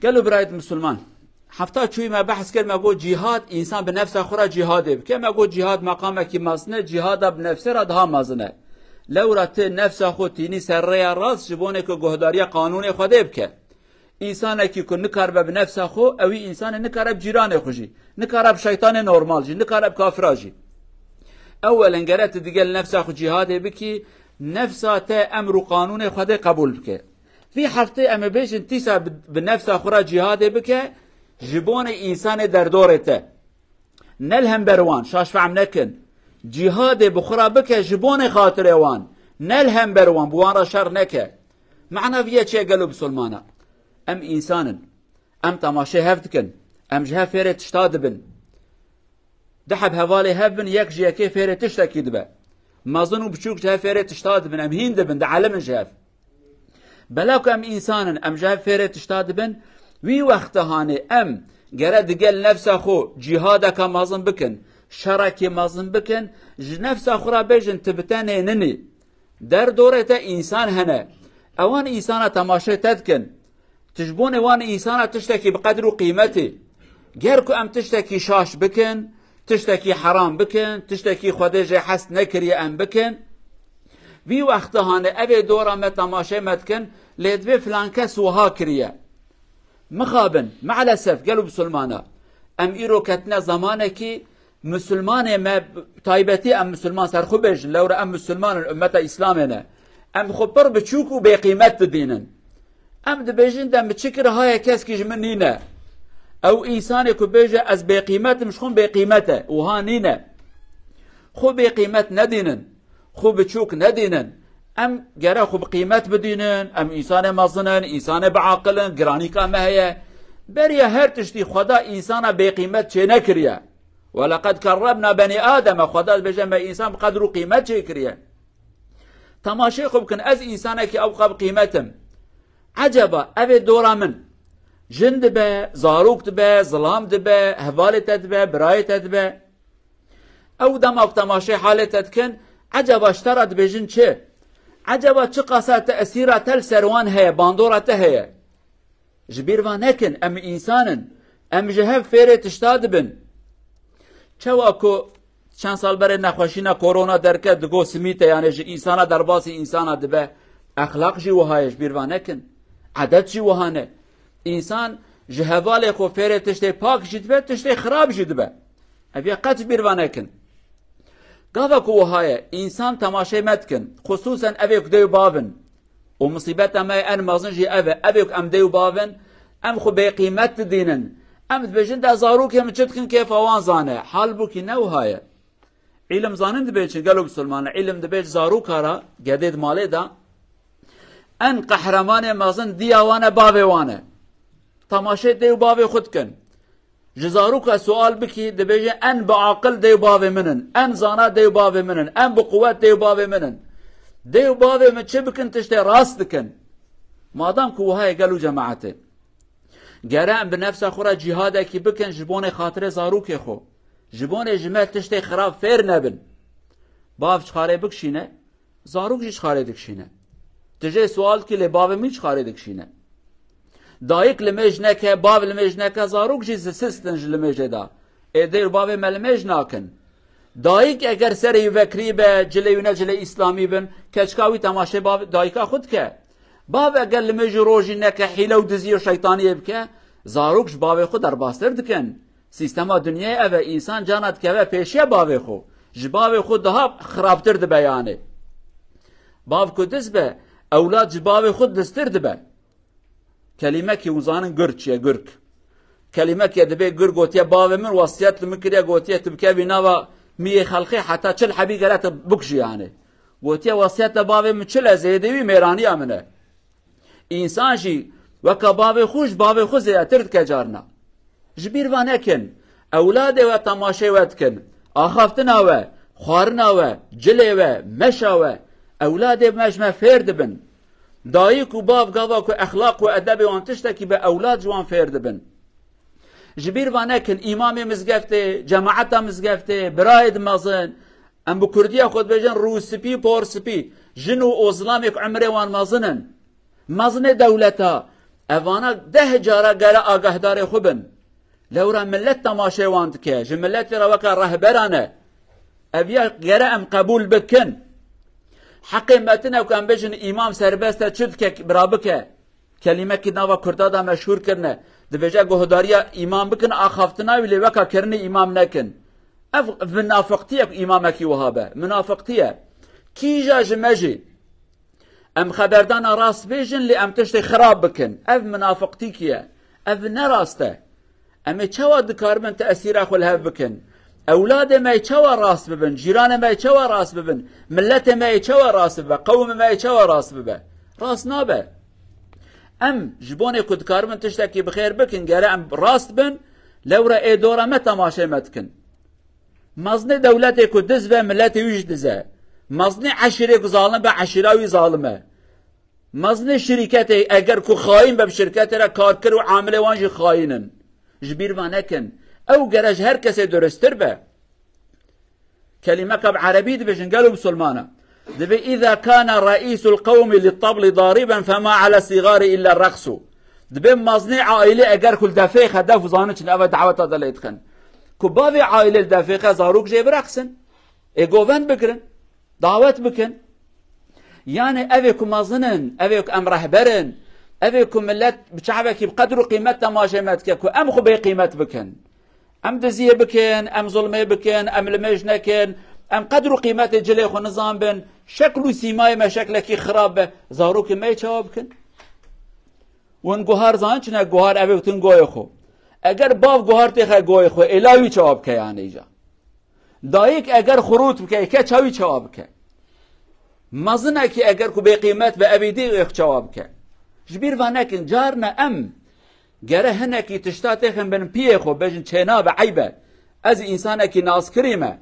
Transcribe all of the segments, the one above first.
قالوا برايد مسلمان حفتا شوي ما بحث كل ما قول جهاد إنسان بنفسه خورا جهاده كما قول جهاد مقامك مازنه جهاد بنفسه ردها مازنه لو رت نفسه خود تینی سریا راست جبونه که گهداری قانون خود بکه انسان کی که نکاره بنفسه خو اوی انسان نکاره بجیران خوشی نکاره بشیطان نورمال جی نکاره بکافر جی اولا گرت دیگه نفسه خو جهاد بکی نفسه ته امر قانون خود قبول بکه في هفته ام بیشن تیسا بنفسه خورا جهاد بکه جبونه انسان در دورته نلهم بروان شاش فهم نکن جهاد بخورا بکه جبون خاطر وان نلهم بروان بوان را شر نکه معنا فيها چه قالوا بسلمانا ام انسان ام تماشي هفتكن ام جها فيري تشتاد بن دحب هوالي هفن يك جيه كي فيري تشتكي دبا ما ظنوا بشوك جها فيري تشتاد بن ام هين دبن ده علم جهف بلاك ام انسان ام جها فيري تشتاد بن وي وقت هاني ام قرد قل نفسه خو جهادك مازن بكن شركي مازن بكن نفسه خورا بيجن تبتاني نني در دورته انسان هنا اوان انسان تماشي تدكن تجبون وان انسان تشتكي بقدر قيمته غيركو ام تشتكي شاش بكن تشتكي حرام بكن تشتكي خديجه حس نكري ام بكن في وقت هانه ابي دوره ما تماشي متكن ليدبي فلان كس وها كريه مخابن مع الاسف قالوا بسلمانا ام ايرو كتنا زمانكي مسلمان ما تايبتي ام مسلمان سرخو بيج لو ام مسلمان الامه اسلامنا ام خبر بتشوكو بقيمت دينن ام دبيجن دم تشكر هاي كاسكي جمنينا او انسان كو بيجا از بقيمت مش خون بقيمته وهانينا خو بقيمت ندينن خو بتشوك ندينن ام جرا خو بقيمت بدينن ام انسان مازنن انسان بعاقلن جرانيكا ما هي بريا هر تشتي خدا انسان بقيمت چه نكريا ولقد كرمنا بني آدم خدا بجمع إنسان بقدر قيمة شكرية تماشي خبكن از إنسانك أوقع بقيمتهم عجبا أبي دورا من جند به زاروك به ظلام به هفالت به برايت به أو دماغ تماشي حالت تكن عجبا اشترت بجن چه عجبا چه قصة تأثيرة تل سروان هي باندورة هي جبير وانكن أم إنسان أم جهب فيري تشتاد بن چواکو چند سال بره نخوشینا کرونا درکه دگو سمیته یعنی جی انسانا در باسی انسانا دبه اخلاق جی وهایش بیروانه کن عدد جی وهانه انسان جهوال خو فیره تشتی پاک جید به تشتی خراب جید به اویا قط بیروانه کن گاوا کو وهایه انسان تماشای مد کن خصوصا اویک دیو بابن و مصیبت اما ان مازن جی اویک ام دیو بابن ام خو به قیمت دینن ام دبجن دا زاروك هم چتكن كيف اوان زانه حال بو كي نو هاي علم زانن دبج قالوا بسلمان علم دبج زاروك را جديد مالي دا ان قهرمان مازن دياوانه باوانه تماشي ديو باوي خدكن جزاروك سؤال بكي دبج ان بعقل ديو باوي منن ان زانا ديو باوي منن ان بقوات ديو باوي منن ديو باوي من چبكن تشتي راستكن مادام كو هاي قالوا جماعته گرم بنفس خورا جهاد کی بکن جبون خاطر زاروک خو جبون جمع تشتی خراب فیر نبن باف چخاره بکشینه زاروک جی چخاره دکشینه تجه سوال کی لی باف می چخاره دکشینه دایک لمج نکه باف لمج نکه زاروک جی سستن لمج دا ایدر باف ملمج ناکن دایک اگر سری وکری به جلیونه جلی اسلامی بن کچکاوی تماشه باف دایکا خود که باو اگر لمج روژی نکه حیله و دزی و شیطانی بکه زاروکش باوی خود در باستر دکن سیستما دنیای اوه انسان جانت که اوه پیشیه باوی خود جباوی خود daha خرابتر دبه یعنی باو کدس به اولاد جباوی خود دستر دبه کلمه که وزانن گرد چیه گرک کلمه که دبه گرد گوتیه باوی من وصیت لمکریه گوتیه تبکه بیناوه میه خلقی حتی چل حبی گرات بکشی یعنی گوتیه وصیت باوی من چل زیدوی میرانی امنه انسان جی وکا باوی خوش باوی خوش زیادتر که جارنا جبیر وانه کن اولاد و تماشه ود کن آخافتنا و خوارنا و جلی و مشا و اولاد مجمع فرد بن دایک و باو گاوا که اخلاق و ادب و انتشتا که به اولاد جوان فرد بن جبیر وانه کن امام مزگفته جماعت مزگفته براید مازن ام بکردیا خود بجن رو سپی پور سپی جنو اوزلامی که عمره وان مازنن مازن دولتا اوانا 10 جارا گره آگهدار خوبن لورا ملت تماشای واند که جه ملت را وکا رهبرانه اویا گره ام قبول بکن حقیمتن او کم بجن امام سربسته چود که برابکه کلمه که نوا کردادا مشهور کرنه دبجه گهداریا امام بکن آخافتنا ولی وکا کرنی امام نکن اف منافقتیه امامه کی وهابه منافقتیه کی جا جمجی ام خبردان راست بیجن لی ام تشتی خراب بکن اف منافقتی کیه اف نراسته ام چوا دکاربن تأثیر خو الهف بکن اولاد ما چوا راست ببن جیران ما چوا راست ببن ملت ما چوا راست ببن قوم ما چوا راست ببن راست نابه ام جبونه کد کاربن تشتکی بخیر بکن گره ام راست بن لورا ای دورا ما تماشه متکن مزن دولتی کد دز و ملت ویج دزه مزن عشیره که ظالم به عشیراوی ظالمه مزن شرکتی اگر که خاین به شرکت را کار کر و عامل وانج خاینن جبیر و نکن او گرج هر کسی درستر به کلمه کب عربی دی بجن قالوا بسلمانه دبي إذا كان رئيس القوم للطبل ضاربا فما على الصغار إلا الرقص دبي مصنع عائلة أجر كل دفيخ هدف ظانش نأبى دعوة هذا اللي يدخن كبابي عائلة الدفيخ زاروك جيب رقصن إجوفن بكرن دعوت بكن يعني أبيكم مظنن أبيكم أم رهبرن أبيكم ملت بشعبك بقدر قيمتها ما شمتك أم خبي قيمة بكن أم دزية بكن أم ظلمة بكن أم لمجنكن ام قدر قیمت جلی خو نظام بن شکل و سیمای ما شکلکی خراب زاروک می چواب کن ون گوهر زان چنه گوهر اوی تن گوی خو اگر باو گوهر تخه گوی خو الهی چواب که یعنی ایجا دایک اگر خروط بکه که چاوی چواب که مزنه که اگر کو به قیمت به ابیدی اخ چواب که جبیر و نکن جارنا ام گره هنکی تشتا تخم بن پیه خو بجن چنا به عیبه از انسانه کی ناس کریمه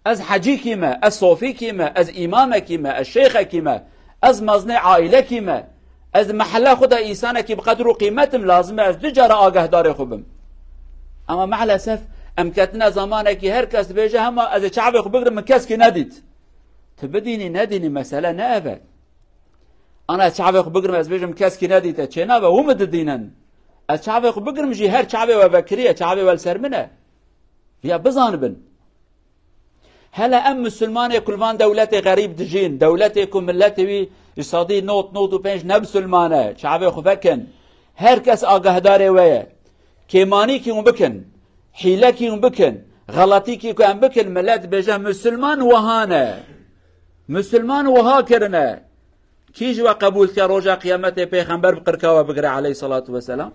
از حجی کیمه از صوفی کیمه از امام کیمه از شیخ کیمه از مزن عائله کیمه از محله خدا انسان کی بقدر و قیمتم لازمه از دو جرا آگهدار خوبم اما مع الاسف امکتنا زمانه کی هر کس بیجه هم از شعب خو بگرم من کس کی ندید تبدینی ندینی مسئله نه ابد انا شعب خو بگرم از بیجم کس کی ندید چه نه و هم دینن از شعب خو بگرم جی هر شعب و بکریه شعب و سرمنه یا بزانبن هلا ام مسلمان كلفان دولتي غريب دجين دولتي كم ملتي وي اقتصادي نوت و بينج نبسلمانه شعبي خفكن هركس آگهدار ويه كيماني كي بكن حيله كي بكن غلطي كي كم بكن ملت بجه مسلمان وهانه مسلمان وها كرنه كيج وقبول كروجا قيامته پیغمبر بقركاوه بقرا عليه الصلاه والسلام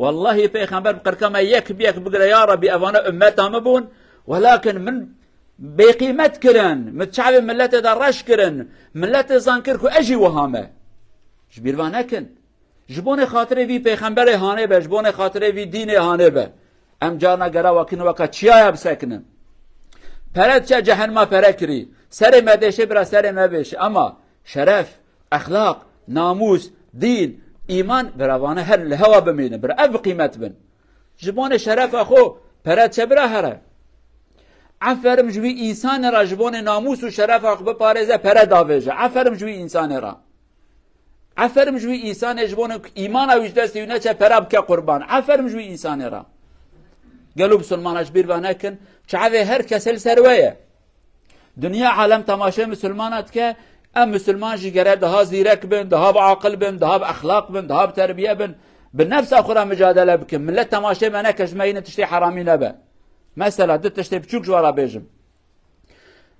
والله پیغمبر بقركما يك بيك بقرا يا ربي اوانا امتها مبون ولكن من بقيمت كرن متشعب ملت دا رش كرن ملت زانكر كو اجي وهامه جبير وانكن جبون خاطر في پیغمبر هانه به جبون خاطر في دين هانه به ام جانا گرا وكن وقت چيا بسكن پرد چه جهنم پرکری سر مدشه برا سر مبش اما شرف اخلاق ناموس دين ایمان براوانه هر الهوا بمينه برا اف قيمت بن جبون شرف اخو پرد چه برا هره عفرم جوی انسان را جبون ناموس و شرف عقب پارزه پره داویجه عفرم جوی انسان را عفرم جوی انسان جبون ایمان او اجدستی و نچه پره بکه قربان عفرم جوی انسان را گلو بسلمان اجبیر و نکن چعوه هر کسل سرویه دنیا عالم تماشه مسلمانات که ام مسلمان جگره دها زیرک بن دها بعقل بن دها باخلاق بن دها بتربیه بن بالنفس اخرى مجادله بکن ملت تماشه منکش مینه تشتی حرامی نبه مثلا دت تشتي بچوك جوارا بيجم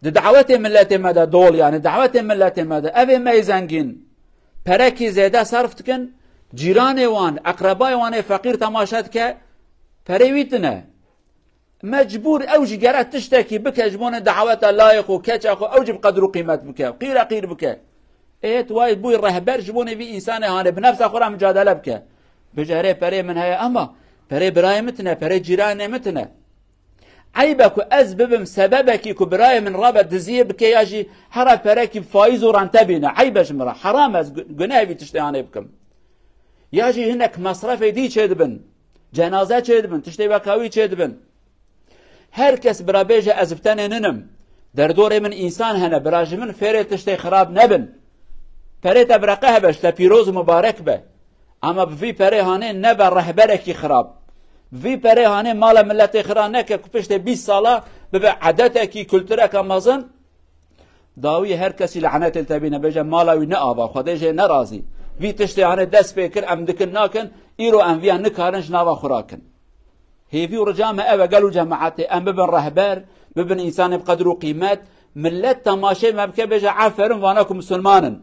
دعوتي ملتي مدى دول يعني دعوتي ملتي مدى ابي ما يزنگين پركي زياده صرفتكن جيراني وان اقرباي وان فقير تماشات ك پريويتنا مجبور اوجي جرات تشتكي بك جبون دعوات لايق وكچ اخو اوجب قدر قيمت بك قير بك ايت وايد بوي رهبر جبون في انسان هانه بنفس اخرى مجادله بك بجهره بري من هي اما بري برايمتنا بري جيراني متنا عيبك از ببم سببك كبراي من رابط دزيه بك ياجي حرا بركي فايز ورانتبينا عيبش مرا حرام از گناهي تشتيانه بكم ياجي هناك مصرف دي چدبن جنازه چدبن تشتي وكاوي چدبن هر کس برا بيجه ازبتن ننم در دور من انسان هنه براج من فيري تشتي خراب نبن فريت برقه بش لپیروز مبارك به اما بفي بريهانه نبا رهبركي خراب في بريهانه مال ملت خراب نك پشت 20 ساله به عادتکی کلتورک مازن داوی هر کسی لعنت التبینه بجه مالاوی نه آوا خودش ناراضی وی تشتیانه دست بکر ام دکن ناکن ایرو ام وی نکارنش ناوا خوراکن هیوی رجام او قالوا جماعت ام ببن رهبر ببن انسان بقدر وقيمات ملت تماشي مبكى بجه عفرن واناكم مسلمانن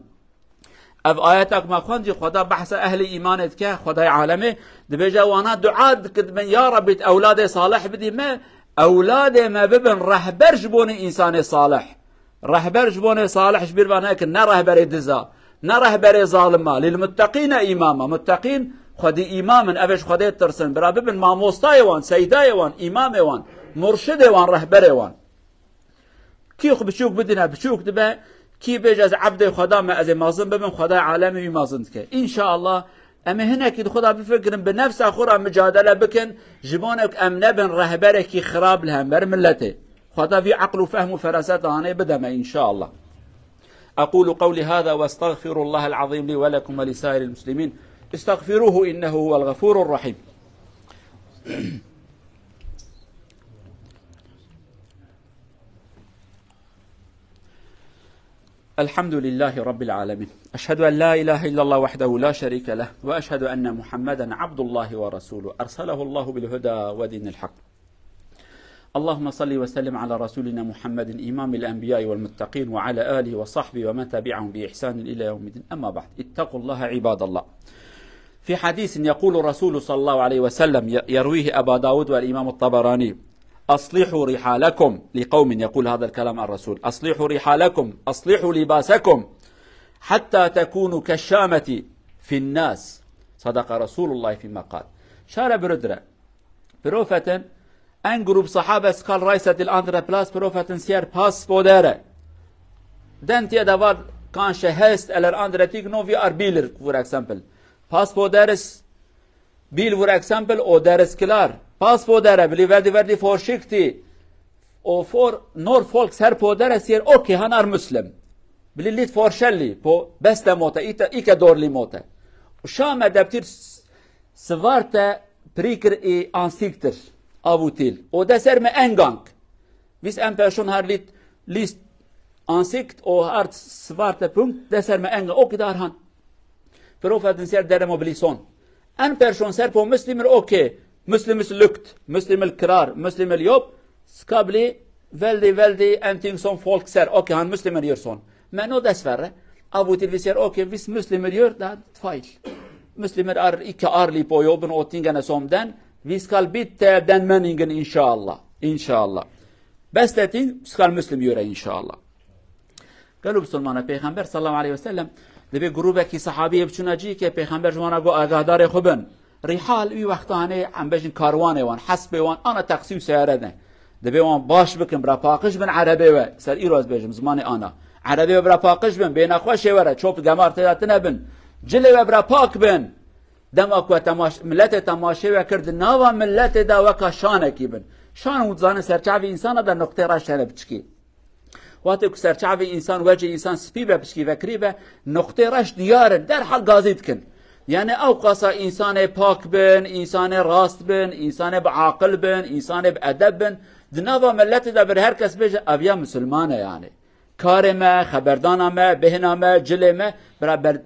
اف آیاتک ما خوندی خدا بحث اهل ایمانت که خدای عالمه دبیجه وانا دعا کد من یا رب اولاد صالح بدی ما اولاد ما ببن رهبر جبون انسان صالح رهبر جبون صالح شبير بانك نه رهبر دزا نه رهبر ظالما للمتقين اماما متقين خدي امام افش خدای ترسن برا ببن ماموستای وان سیدای وان امام وان مرشد وان رهبر وان کی خو بچوک بدنا بچوک دبه کی بجاز عبد خدا ما از مازن ببن خدای عالمی مازن که ان شاء الله اما هنا كي خدا بفكرن بنفس اخرى مجادله بكن جبونك ام نبن رهبرك خراب لهم بر ملته خدا في عقل وفهم وفراسات انا بدما ان شاء الله اقول قولي هذا واستغفر الله العظيم لي ولكم ولسائر المسلمين استغفروه انه هو الغفور الرحيم الحمد لله رب العالمين أشهد أن لا إله إلا الله وحده لا شريك له وأشهد أن محمدا عبد الله ورسوله أرسله الله بالهدى ودين الحق اللهم صل وسلم على رسولنا محمد إمام الأنبياء والمتقين وعلى آله وصحبه ومن تبعهم بإحسان إلى يوم الدين أما بعد اتقوا الله عباد الله في حديث يقول الرسول صلى الله عليه وسلم يرويه أبا داود والإمام الطبراني أصلحوا رحالكم لقوم يقول هذا الكلام الرسول أصلحوا رحالكم أصلحوا لباسكم حتى تكونوا كالشامة في الناس صدق رسول الله فيما قال شارع بردرة بروفة ان جروب صحابة سكال رئيسة الأندرة بلاس بروفة سير باس بودارة دانتي دوار كان شهست الأندرة تيك نو في ار بيلر فور اكزامبل باس بودارس بيل فور اكزامبل او دارس كلار باس بودارة بلي وردي فورشيكتي او فور نور فولكس هر بودارة سير اوكي هنار مسلم بلي ليت فورشلي بو بس موتا ايكا دور لي موتا وشام دبتير سوارتا بريكر اي انسيكتر avutil. Och det ser med en gång. Hvis en person har lite ansikt och har svarta punkt, det ser med en gång. Och där han. Profeten säger där det må bli sån. En person ser på muslimer, okej. Muslimers lukt, muslimers krar, muslimers jobb ska bli väldigt en ting som folk ser. Okej, han muslimer gör sån. Men då dessvärre, av och till vi ser, okej, hvis muslimer gör det, fel. Muslimer är icke ärliga på jobben och tingarna som den. Vi ska byta den meningen inshallah. Inshallah. Bästa ting ska muslim göra inshallah. قالوا بسلمان پیغمبر صلی الله علیه و سلم دبی گروه کی صحابی بچونجی که پیغمبر جوانا گو آگاهدار خوبن رحال وی وقتانه عم بجن کاروانه وان حسب وان انا تقسیم سیاره ده دبی وان باش بکن برا پاکش بن عربی و سر ایروز بجم زمان انا عربی و برا پاکش بن بین خوش وره چوب گمار تدات نبن جلی و برا پاک بن دم اكو تماش ملت تماشي وكرد ناوا ملت دا وكا شانكي بن شان وزان سرچاوي انسان دا نقطه راشنه بچكي وقتی که سرچاوی انسان وجه انسان سپیبه بشکی و کریبه نقطه رش دیاره در حال گازید کن یعنی او قصا انسان پاک بن انسان راست بن انسان بعاقل بن انسان بادب بن دناوا ملت دا بر هر کس بجه اویا مسلمانه یعنی کار ما خبردان ما بهنا ما جل ما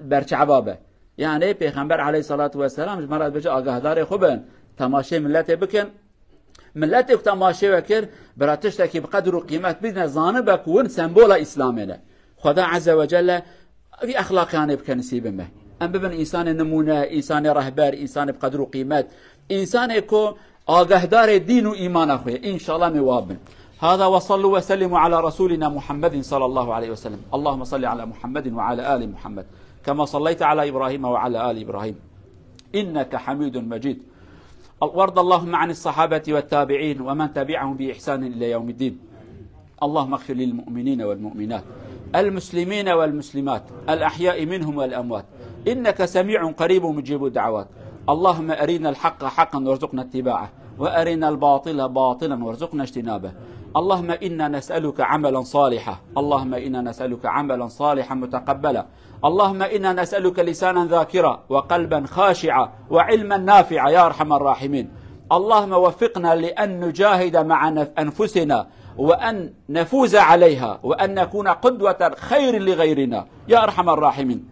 برچعبابه یعنی پیغمبر علیه الصلاة و السلام مراد بجه آگاهدار خوبن تماشای ملت بکن ملت که تماشای وکر براتش تکی بقدر و قیمت بدن زانبک ون سمبول اسلامینه خدا عز و جل في اخلاقیانه بکن نصیب مه ام ببن انسان نمونه انسان رهبر انسان بقدر و قیمت انسان که آگاهدار دین و ایمان خوی ان شاء الله موابن هذا وصلوا وسلموا على رسولنا محمد صلى الله عليه وسلم اللهم صل على محمد وعلى آل محمد كما صليت على إبراهيم وعلى آل إبراهيم إنك حميد مجيد وارض اللهم عن الصحابة والتابعين ومن تبعهم بإحسان إلى يوم الدين اللهم اغفر للمؤمنين والمؤمنات المسلمين والمسلمات الأحياء منهم والأموات إنك سميع قريب مجيب الدعوات اللهم أرنا الحق حقا وارزقنا اتباعه وأرنا الباطل باطلا وارزقنا اجتنابه. اللهم إنا نسألك عملا صالحا، اللهم إنا نسألك عملا صالحا متقبلا، اللهم إنا نسألك لسانا ذاكرا وقلبا خاشعا وعلما نافعا يا أرحم الراحمين. اللهم وفقنا لأن نجاهد مع أنفسنا وأن نفوز عليها وأن نكون قدوة خير لغيرنا يا أرحم الراحمين.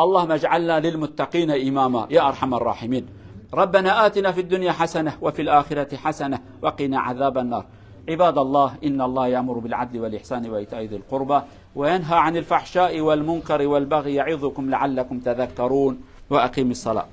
اللهم اجعلنا للمتقين إماما يا أرحم الراحمين. ربنا آتنا في الدنيا حسنة وفي الآخرة حسنة وقنا عذاب النار. عباد الله، إن الله يأمر بالعدل والإحسان وإيتاء ذي القربى وينهى عن الفحشاء والمنكر والبغي يعظكم لعلكم تذكرون. وأقيم الصلاة.